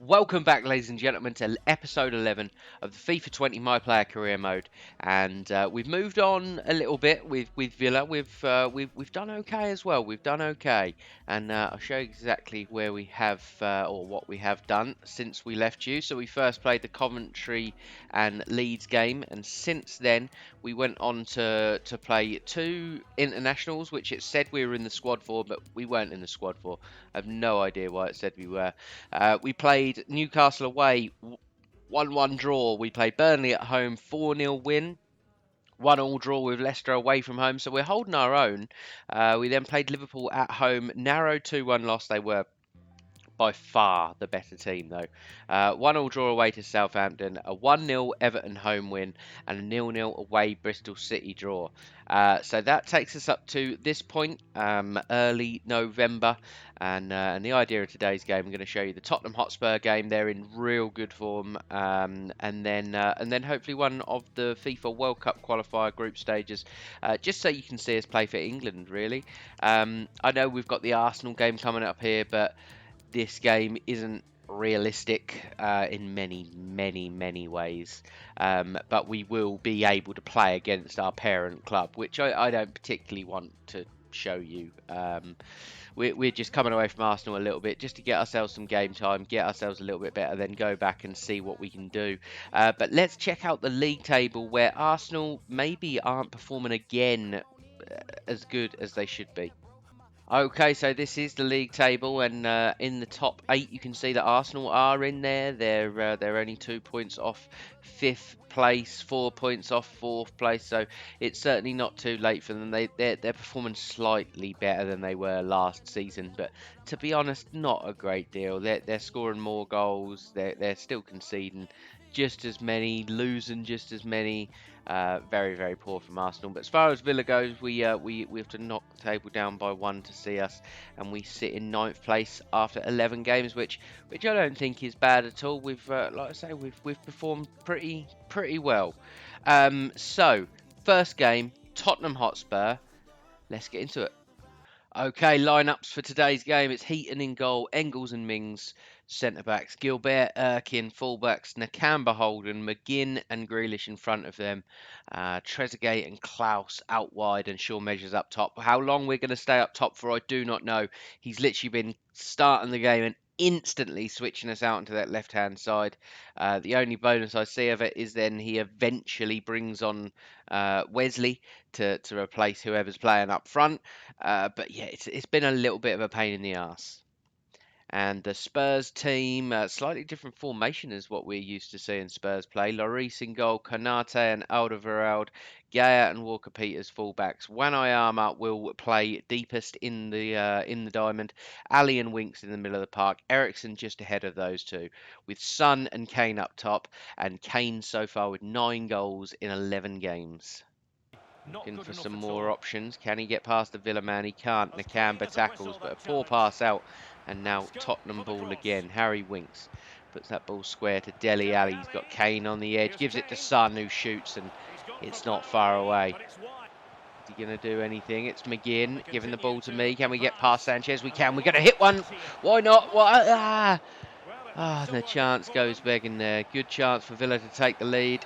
Welcome back, ladies and gentlemen, to episode 11 of the FIFA 20 My Player Career Mode, and we've moved on a little bit with Villa. We've done okay as well. We've done okay, and I'll show you exactly where we have or what we have done since we left you. So we first played the Coventry and Leeds game, and since then we went on to play two internationals, which it said we were in the squad for, but we weren't in the squad for. I have no idea why it said we were. We played Newcastle away, 1-1 draw. We played Burnley at home, 4-0 win. 1-1 draw with Leicester away from home, so we're holding our own. We then played Liverpool at home, narrow 2-1 loss. They were by far the better team, though. 1-1 draw away to Southampton, a 1-0 Everton home win, and a 0-0 away Bristol City draw. So that takes us up to this point, early November. And the idea of today's game, I'm going to show you the Tottenham Hotspur game. They're in real good form, and then hopefully one of the FIFA World Cup qualifier group stages, just so you can see us play for England. Really, I know we've got the Arsenal game coming up here, but this game isn't realistic in many ways, but we will be able to play against our parent club, which I don't particularly want to show you. We're just coming away from Arsenal a little bit just to get ourselves some game time, get ourselves a little bit better, then go back and see what we can do. But let's check out the league table, where Arsenal maybe aren't performing again as good as they should be. Okay, so this is the league table, and in the top 8, you can see that Arsenal are in there. They're only 2 points off fifth place, 4 points off fourth place, so it's certainly not too late for them. They're performing slightly better than they were last season, but to be honest, not a great deal. They're scoring more goals. They're still conceding just as many, losing just as many. Very poor from Arsenal. But as far as Villa goes, we have to knock the table down by one to see us, and we sit in ninth place after 11 games, which I don't think is bad at all. We've like I say, we've performed pretty well. So first game, Tottenham Hotspur. Let's get into it. Okay, lineups for today's game. It's Heaton in goal, Engels and Mings centre backs, Gilbert, Erkin fullbacks, Nakamba Holden, McGinn and Grealish in front of them, Trezeguet and Klaus out wide, and Shaw measures up top. How long we're going to stay up top for, I do not know. He's literally been starting the game and instantly switching us out into that left hand side. The only bonus I see of it is then he eventually brings on Wesley to replace whoever's playing up front. But yeah, it's been a little bit of a pain in the ass. And the Spurs team, slightly different formation is what we're used to seeing Spurs play. Lloris in goal, Konate and Alderweireld, Gaya and Walker Peters fullbacks. Wanayama will play deepest in the diamond. Ali and Winks in the middle of the park. Ericsson just ahead of those two, with Son and Kane up top. And Kane so far with 9 goals in 11 games. Looking for some more options. Can he get past the Villa man? He can't. Nakamba tackles, but a poor pass out. And now Tottenham ball again. Harry Winks puts that ball square to Dele Alli. He's got Kane on the edge. Gives it to Son, who shoots, and it's not far away. Is he going to do anything? It's McGinn giving the ball to me. Can we get past Sanchez? We can. We're going to hit one. Why not? And the chance goes begging there. Good chance for Villa to take the lead.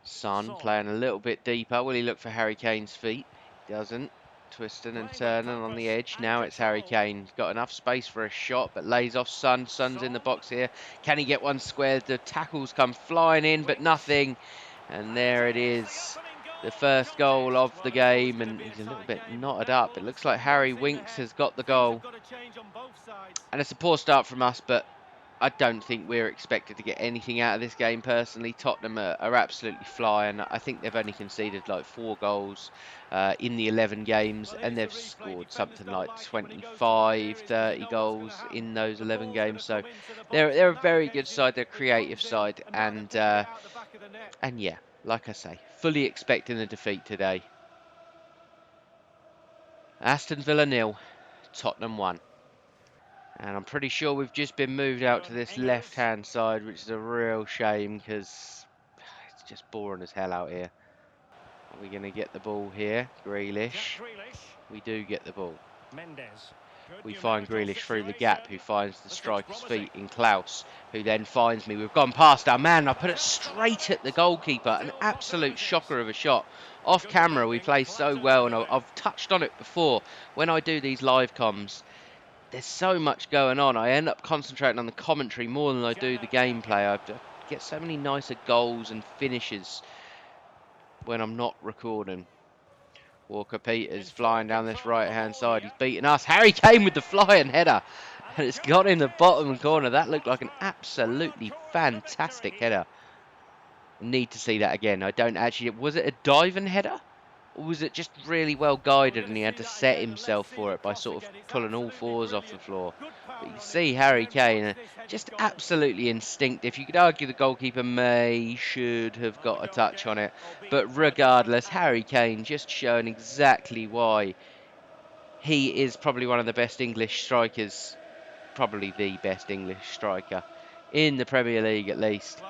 Son playing a little bit deeper. Will he look for Harry Kane's feet? He doesn't. Twisting and turning on the edge. Now it's Harry Kane. He's got enough space for a shot, but lays off Son. Son's in the box here. Can he get one squared? The tackles come flying in, but nothing. And there it is. The first goal of the game, and he's a little bit knotted up. It looks like Harry Winks has got the goal. And it's a poor start from us, but I don't think we're expected to get anything out of this game personally. Tottenham are absolutely flying. I think they've only conceded like 4 goals in the 11 games, and they've scored something like 25, 30 goals in those 11 games. So they're a very good side. They're a creative side, and yeah, like I say, fully expecting a defeat today. Aston Villa 0, Tottenham 1. And I'm pretty sure we've just been moved out to this left-hand side, which is a real shame because it's just boring as hell out here. Are we going to get the ball here? Grealish. We do get the ball. We find Grealish through the gap, who finds the striker's feet in Klaus, who then finds me. We've gone past our man. I put it straight at the goalkeeper. An absolute shocker of a shot. Off camera, we play so well, and I've touched on it before. When I do these live comms, there's so much going on. I end up concentrating on the commentary more than I do the gameplay. I get so many nicer goals and finishes when I'm not recording. Walker Peters flying down this right-hand side. He's beating us. Harry Kane with the flying header. And it's got in the bottom corner. That looked like an absolutely fantastic header. Need to see that again. I don't actually... Was it a diving header? Or was it just really well guided and he had to set himself for it by sort of pulling all fours off the floor? But you can see Harry Kane, just absolutely instinctive. You could argue the goalkeeper should have got a touch on it. But regardless, Harry Kane just showing exactly why he is probably one of the best English strikers, probably the best English striker in the Premier League at least.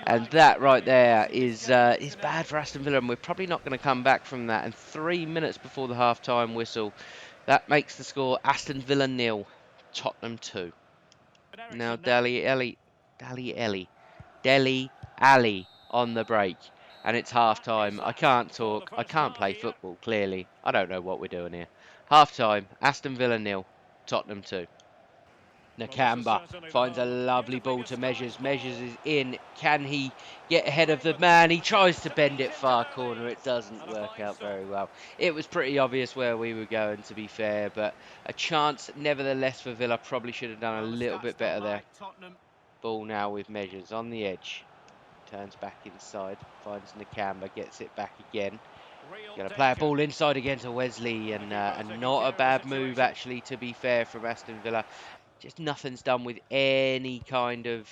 And that right there is bad for Aston Villa, and we're probably not going to come back from that. And 3 minutes before the half-time whistle, that makes the score Aston Villa 0, Tottenham 2. Now Deli Ali on the break, and it's half-time. I can't talk. I can't play football, clearly. I don't know what we're doing here. Half-time, Aston Villa 0, Tottenham 2. Nakamba finds a lovely ball to Measures. Measures is in. Can he get ahead of the man? He tries to bend it far corner. It doesn't work out very well. It was pretty obvious where we were going, to be fair, but a chance nevertheless for Villa. Probably should have done a little bit better there. Ball now with Measures on the edge. Turns back inside. Finds Nakamba. Gets it back again. Going to play a ball inside again to Wesley, and not a bad move, actually, to be fair, from Aston Villa. Just nothing's done with any kind of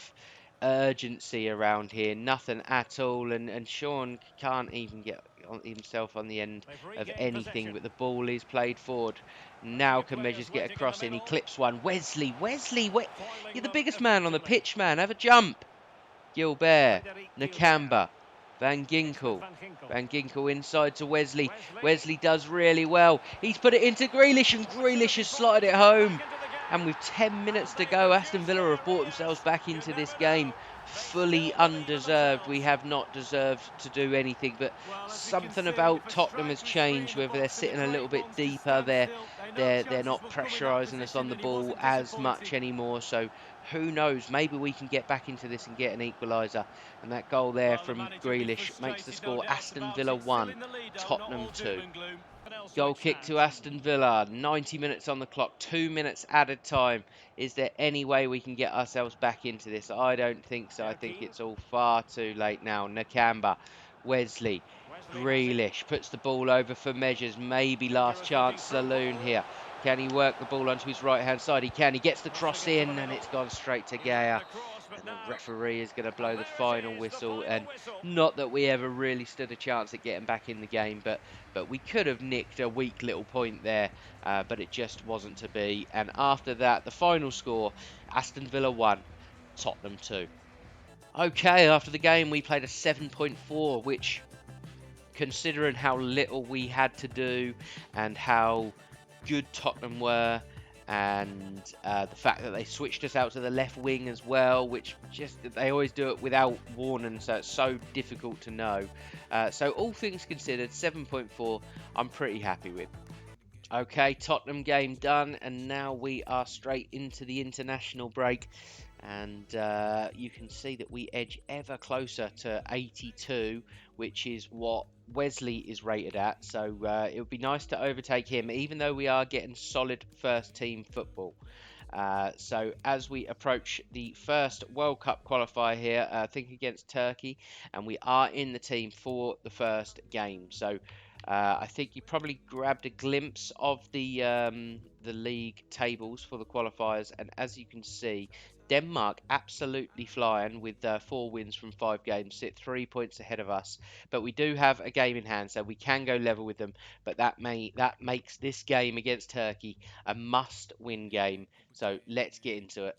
urgency around here. Nothing at all. And Sean can't even get himself on the end of anything. But the ball is played forward. Now can Measures get across in. He clips one. Wesley, you're the biggest man on the pitch, man. Have a jump. Gilbert, Nakamba, Van Ginkel. Van Ginkel inside to Wesley. Wesley does really well. He's put it into Grealish, and Grealish has slotted it home. And with 10 minutes to go, Aston Villa have brought themselves back into this game. Fully undeserved. We have not deserved to do anything, but something about Tottenham has changed. Whether they're sitting a little bit deeper, they're not pressurising us on the ball as much anymore. So who knows? Maybe we can get back into this and get an equaliser. And that goal there from Grealish makes the score Aston Villa 1, Tottenham 2. Goal kick to Aston Villa, 90 minutes on the clock, 2 minutes added time. Is there any way we can get ourselves back into this? I don't think so. I think it's all far too late now. Nakamba, Wesley, Grealish puts the ball over for Measures. Maybe last chance saloon here. Can he work the ball onto his right-hand side? He can. He gets the cross in, and it's gone straight to Gaya. And the referee is going to blow the final whistle. And not that we ever really stood a chance at getting back in the game, but we could have nicked a weak little point there, but it just wasn't to be. And after that, the final score, Aston Villa 1, Tottenham 2. Okay, after the game, we played a 7.4, which, considering how little we had to do and how good Tottenham were, and the fact that they switched us out to the left wing as well, which just they always do it without warning, so it's so difficult to know. So all things considered, 7.4 I'm pretty happy with. Okay, Tottenham game done, and now we are straight into the international break. And you can see that we edge ever closer to 82, which is what Wesley is rated at. So it would be nice to overtake him, even though we are getting solid first team football. So as we approach the first World Cup qualifier here, I think against Turkey, and we are in the team for the first game. So I think you probably grabbed a glimpse of the league tables for the qualifiers, and as you can see, Denmark absolutely flying with 4 wins from 5 games, sit 3 points ahead of us. But we do have a game in hand, so we can go level with them. But that makes this game against Turkey a must-win game. So let's get into it.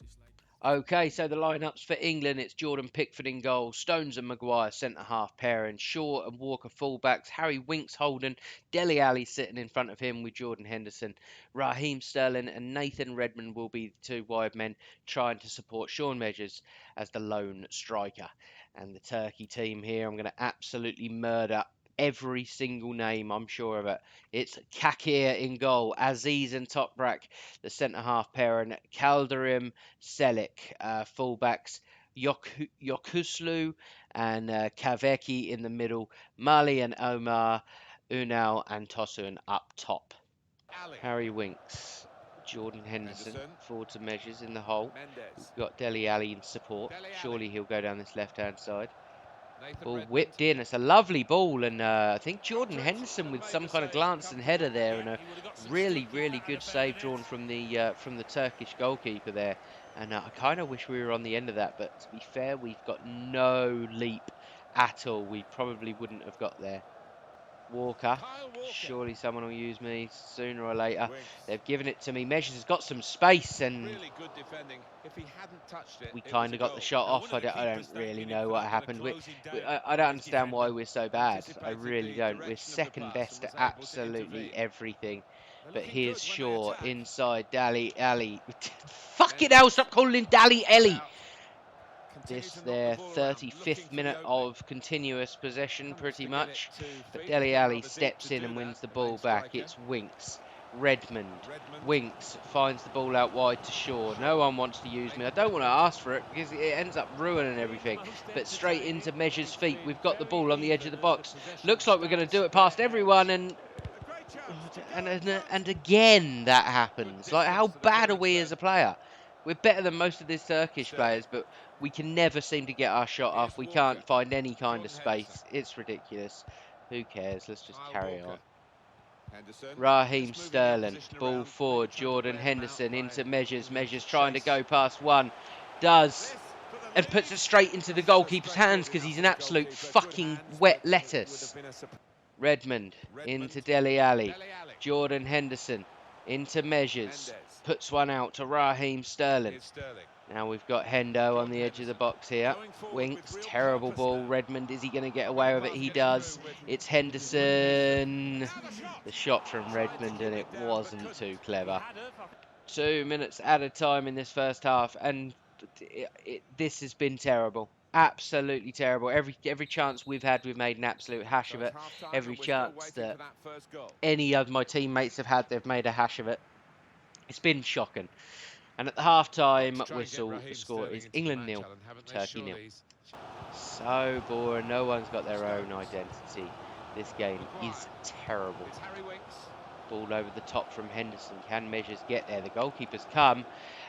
Okay, so the lineups for England, it's Jordan Pickford in goal, Stones and Maguire centre-half pairing, Shaw and Walker fullbacks, Harry Winks holding, Dele Alli sitting in front of him with Jordan Henderson, Raheem Sterling and Nathan Redmond will be the two wide men trying to support Sean Measures as the lone striker. And the Turkey team here, I'm going to absolutely murder every single name, I'm sure of it. It's Kakir in goal, Aziz and Toprak, the centre-half pairing, Kaldarim Selik, fullbacks, Yokuslu and Kaveki in the middle, Mali and Omar, Unal and Tosun up top. Harry Winks, Jordan Henderson, forward to Measures in the hole. We've got Dele Alli in support. Surely he'll go down this left-hand side. Ball whipped in. It's a lovely ball, and I think Jordan Henderson with some kind of glance and header there, and a really, really good save drawn from the Turkish goalkeeper there. And I kind of wish we were on the end of that, but to be fair, we've got no leap at all. We probably wouldn't have got there. Walker. Surely someone will use me sooner or later. They've given it to me. Measures has got some space, and we kind of got the shot off. I don't really know what happened. I don't understand why we're so bad. I really don't. We're second best at absolutely everything. But here's Shaw inside Dali Ali. Fucking hell, stop calling him Dali Ellie. This their 35th minute of continuous possession, pretty much. But Dele Alli steps in and wins the ball back. It's Winks. Redmond. Winks finds the ball out wide to Shaw. No one wants to use me. I don't want to ask for it because it ends up ruining everything. But straight into Measures' feet. We've got the ball on the edge of the box. Looks like we're going to do it past everyone, and again that happens. Like, how bad are we as a player? We're better than most of these Turkish players, but we can never seem to get our shot off. We can't find any kind of space. It's ridiculous. Who cares? Let's just carry on. Raheem Sterling, ball forward. Jordan Henderson into Measures. Measures trying to go past one. Does. And puts it straight into the goalkeeper's hands because he's an absolute fucking wet lettuce. Redmond into Dele Alli. Jordan Henderson into Measures. Puts one out to Raheem Sterling. Now we've got Hendo on the edge of the box here. Winks, terrible ball. Redmond, is he going to get away with it? He does. It's Henderson. The shot from Redmond, and it wasn't too clever. 2 minutes at a time in this first half, and this has been terrible. Absolutely terrible. Every chance we've had, we've made an absolute hash of it. Every chance that any of my teammates have had, they've made a hash of it. It's been shocking. And at the half-time whistle, the score is England 0, Turkey 0. So boring. No one's got their own identity. This game is terrible. Ball over the top from Henderson. Can Measures get there? The goalkeeper's come.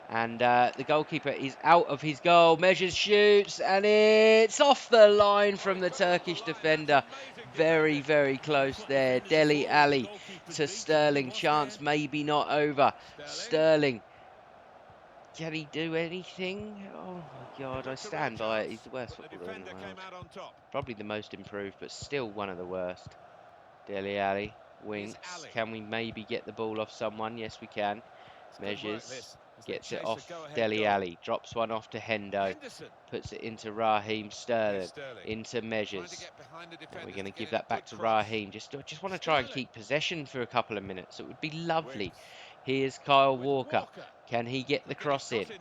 And the goalkeeper is out of his goal. Measures shoots, and it's off the line from the Turkish defender. Very, very close there. Dele Alli to Sterling. Chance maybe not over. Sterling. Can he do anything? Oh my God, I stand by it. He's the worst footballer in the world. Probably the most improved, but still one of the worst. Dele Alli, Winks. Can we maybe get the ball off someone? Yes, we can. Measures. Gets it off Dele Alli. Drops one off to Hendo. Puts it into Raheem Sterling. Into Measures. And we're going to give that back to Raheem. Just want to try and keep possession for a couple of minutes. It would be lovely. Here's Kyle Walker. Can he get the cross in? He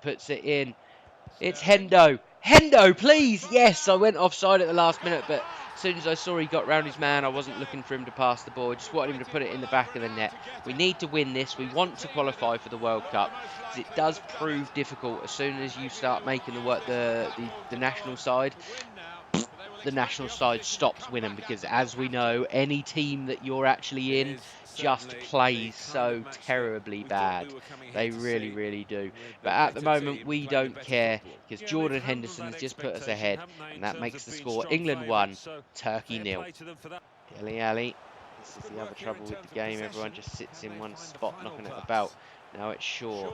puts it in. It's Hendo. Hendo, please! Yes, I went offside at the last minute, but as soon as I saw he got round his man, I wasn't looking for him to pass the ball. I just wanted him to put it in the back of the net. We need to win this. We want to qualify for the World Cup, because it does prove difficult as soon as you start making the national side. The national side stops winning, because as we know, any team that you're actually in just plays so terribly bad. They really, really do. But at the moment, we don't care, because Jordan Henderson has just put us ahead, and that makes the score England 1, Turkey 0. Dele Alli. This is the other trouble with the game. Everyone just sits in one spot, knocking it about. Now it's Shaw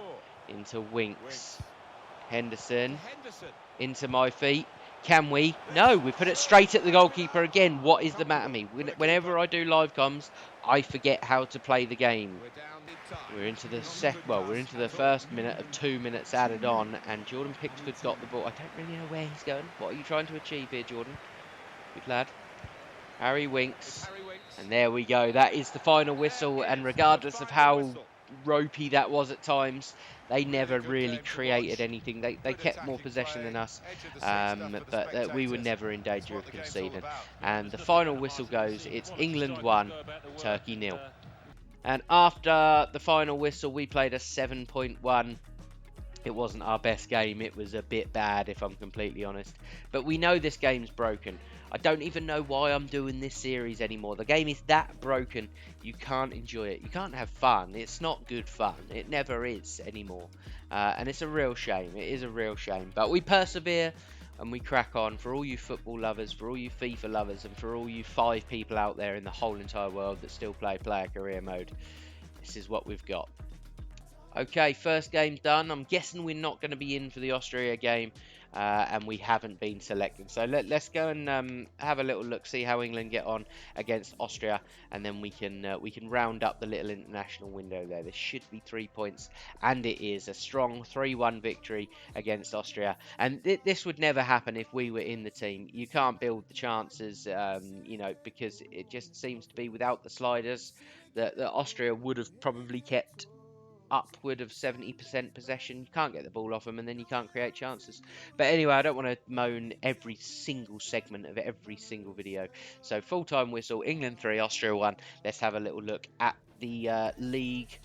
into Winks. Henderson into my feet. Can we? No, we put it straight at the goalkeeper again. What is the matter me? Whenever I do live comms, I forget how to play the game. We're into the we're into the first minute of 2 minutes added on, and Jordan Pickford got the ball. I don't really know where he's going. What are you trying to achieve here, Jordan? Good lad. Harry Winks. And there we go. That is the final whistle, and regardless of how ropey that was at times, they never really created anything. They kept more possession than us, but we were never in danger of conceding. And the final whistle goes, it's England 1, Turkey 0. And after the final whistle, we played a 7.1. It wasn't our best game. It was a bit bad, if I'm completely honest. But we know this game's broken. I don't even know why I'm doing this series anymore. The game is that broken, you can't enjoy it. You can't have fun. It's not good fun. It never is anymore. And it's a real shame. It is a real shame. But we persevere and we crack on. For all you football lovers, for all you FIFA lovers, and for all you 5 people out there in the whole entire world that still play player career mode, this is what we've got. Okay, first game's done. I'm guessing we're not going to be in for the Austria game, and we haven't been selected. So let's go and have a little look, see how England get on against Austria, and then we can round up the little international window there. There should be 3 points, and it is a strong 3-1 victory against Austria. And this would never happen if we were in the team. You can't build the chances, because it just seems to be without the sliders that Austria would have probably kept upward of 70% possession. You can't get the ball off them, and then you can't create chances. But anyway, I don't want to moan every single segment of every single video. So full-time whistle, England 3, Austria 1. Let's have a little look at the league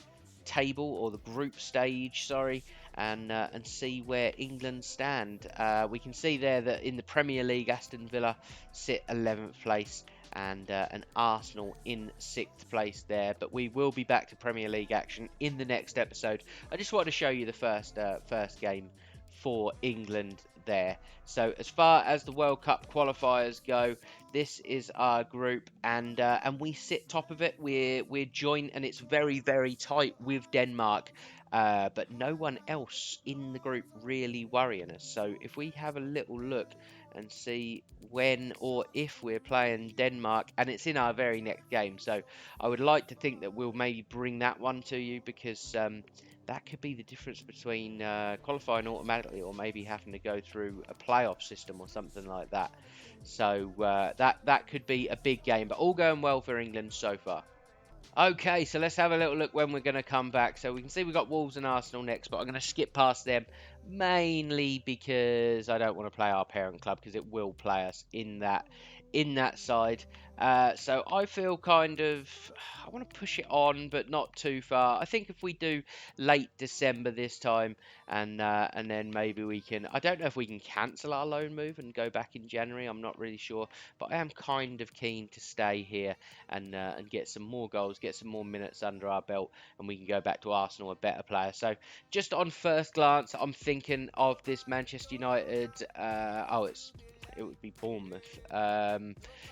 table, or the group stage, sorry, and see where England stand. We can see there that in the Premier League, Aston Villa sit 11th place, and Arsenal in 6th place there. But we will be back to Premier League action in the next episode. I just wanted to show you the first game for England there. So as far as the World Cup qualifiers go, this is our group, and we sit top of it. We're joint, and it's very, very tight with Denmark. But no one else in the group really worrying us. So if we have a little look and see when or if we're playing Denmark, and it's in our very next game, so I would like to think that we'll maybe bring that one to you, because that could be the difference between qualifying automatically or maybe having to go through a playoff system or something like that. So that could be a big game, but all going well for England so far. Okay, so let's have a little look when we're going to come back. So we can see we've got Wolves and Arsenal next, but I'm going to skip past them, mainly because I don't want to play our parent club, because it will play us in that side. So I feel kind of, I want to push it on, but not too far. I think if we do late December this time, and then maybe we can, I don't know if we can cancel our loan move and go back in January. I'm not really sure, but I am kind of keen to stay here and get some more goals, get some more minutes under our belt, and we can go back to Arsenal a better player. So just on first glance, I'm thinking of this Manchester United. It would be Bournemouth.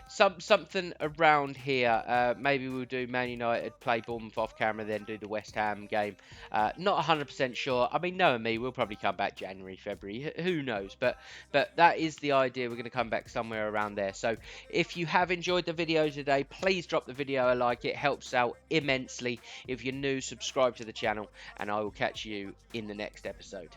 Something around here. Maybe we'll do Man United, play Bournemouth off camera, then do the West Ham game. Not 100% sure. I mean, knowing me, we'll probably come back January, February. Who knows? But that is the idea. We're going to come back somewhere around there. So if you have enjoyed the video today, please drop the video a like. It helps out immensely. If you're new, subscribe to the channel, and I will catch you in the next episode.